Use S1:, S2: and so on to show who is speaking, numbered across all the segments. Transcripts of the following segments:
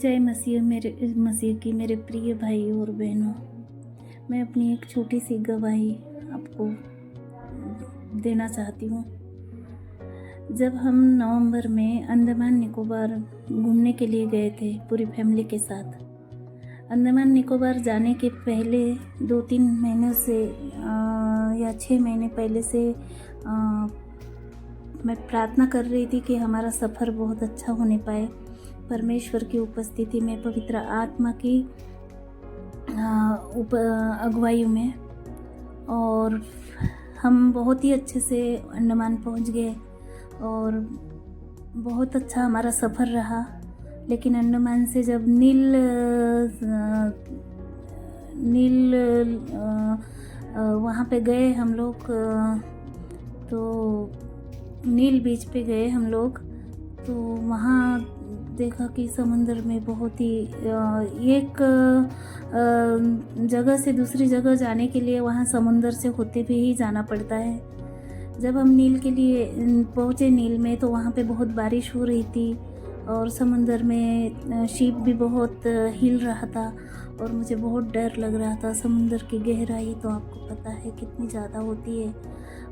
S1: जय मसीह की मेरे प्रिय भाई और बहनों, मैं अपनी एक छोटी सी गवाही आपको देना चाहती हूँ। जब हम नवंबर में अंडमान निकोबार घूमने के लिए गए थे पूरी फैमिली के साथ, अंडमान निकोबार जाने के पहले 2-3 महीनों से या 6 महीने पहले से मैं प्रार्थना कर रही थी कि हमारा सफ़र बहुत अच्छा होने पाए, परमेश्वर की उपस्थिति में, पवित्र आत्मा की अगुवाई में। और हम बहुत ही अच्छे से अंडमान पहुंच गए और बहुत अच्छा हमारा सफ़र रहा। लेकिन अंडमान से जब नील वहाँ पे गए हम लोग, तो नील बीच पे गए हम लोग, तो वहाँ देखा कि समुंदर में बहुत ही एक जगह से दूसरी जगह जाने के लिए वहाँ समुंदर से होते हुए ही जाना पड़ता है। जब हम नील के लिए पहुँचे नील में, तो वहाँ पे बहुत बारिश हो रही थी और समुंदर में शिप भी बहुत हिल रहा था और मुझे बहुत डर लग रहा था। समुंदर की गहराई तो आपको पता है कितनी ज़्यादा होती है।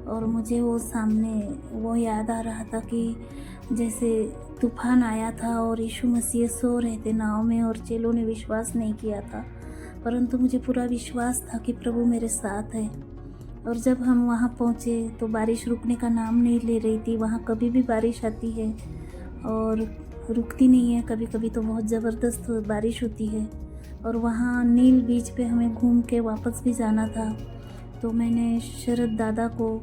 S1: और मुझे वो सामने वो याद आ रहा था कि जैसे तूफान आया था और यीशु मसीह सो रहे थे नाव में और चेलों ने विश्वास नहीं किया था, परंतु मुझे पूरा विश्वास था कि प्रभु मेरे साथ है। और जब हम वहाँ पहुँचे तो बारिश रुकने का नाम नहीं ले रही थी। वहाँ कभी भी बारिश आती है और रुकती नहीं है, कभी कभी तो बहुत ज़बरदस्त बारिश होती है। और वहाँ नील बीच पे हमें घूम के वापस भी जाना था। तो मैंने शरद दादा को,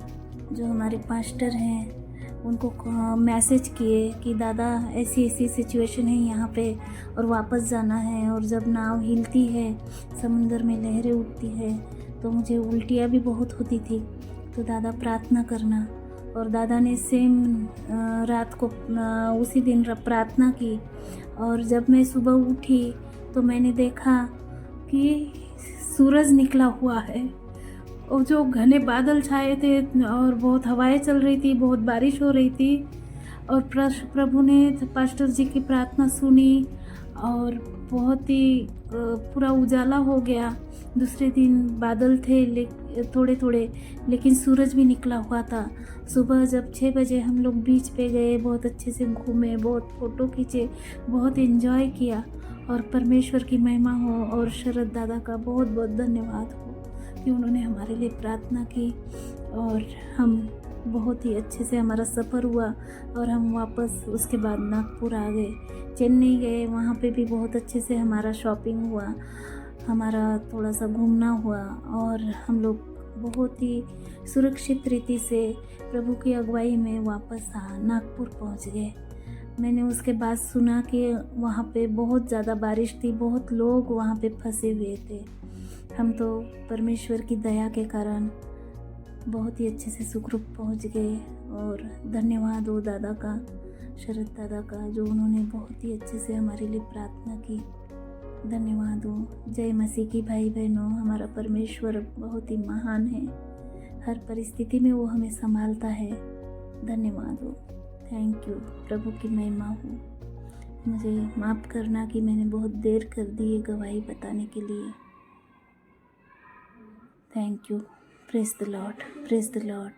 S1: जो हमारे पास्टर हैं, उनको मैसेज किए कि दादा ऐसी ऐसी सिचुएशन है यहाँ पे और वापस जाना है। और जब नाव हिलती है, समुंदर में लहरें उठती है, तो मुझे उल्टियाँ भी बहुत होती थी। तो दादा प्रार्थना करना। और दादा ने सेम रात को उसी दिन प्रार्थना की। और जब मैं सुबह उठी तो मैंने देखा कि सूरज निकला हुआ है और जो घने बादल छाए थे और बहुत हवाएं चल रही थी, बहुत बारिश हो रही थी। और प्रभु ने पास्टर जी की प्रार्थना सुनी और बहुत ही पूरा उजाला हो गया। दूसरे दिन बादल थे थोड़े थोड़े, लेकिन सूरज भी निकला हुआ था। सुबह जब 6 बजे हम लोग बीच पे गए, बहुत अच्छे से घूमे, बहुत फ़ोटो खींचे, बहुत एंजॉय किया। और परमेश्वर की महिमा हो और शरद दादा का बहुत बहुत धन्यवाद हो कि उन्होंने हमारे लिए प्रार्थना की। और हम बहुत ही अच्छे से हमारा सफ़र हुआ और हम वापस उसके बाद नागपुर आ गए, चेन्नई गए। वहाँ पे भी बहुत अच्छे से हमारा शॉपिंग हुआ, हमारा थोड़ा सा घूमना हुआ और हम लोग बहुत ही सुरक्षित रीति से प्रभु की अगुवाई में वापस नागपुर पहुँच गए। मैंने उसके बाद सुना कि वहाँ पे बहुत ज़्यादा बारिश थी, बहुत लोग वहाँ पे फंसे हुए थे। हम तो परमेश्वर की दया के कारण बहुत ही अच्छे से सुखरूप पहुँच गए। और धन्यवाद हो दादा का, शरद दादा का, जो उन्होंने बहुत ही अच्छे से हमारे लिए प्रार्थना की। धन्यवाद हो। जय मसीह की भाई बहनों, हमारा परमेश्वर बहुत ही महान है। हर परिस्थिति में वो हमें संभालता है। धन्यवाद हो। Thank you. प्रभु की महिमा हो। मुझे माफ़ करना कि मैंने बहुत देर कर दी ये गवाही बताने के लिए। Thank you. Praise the Lord, praise the Lord.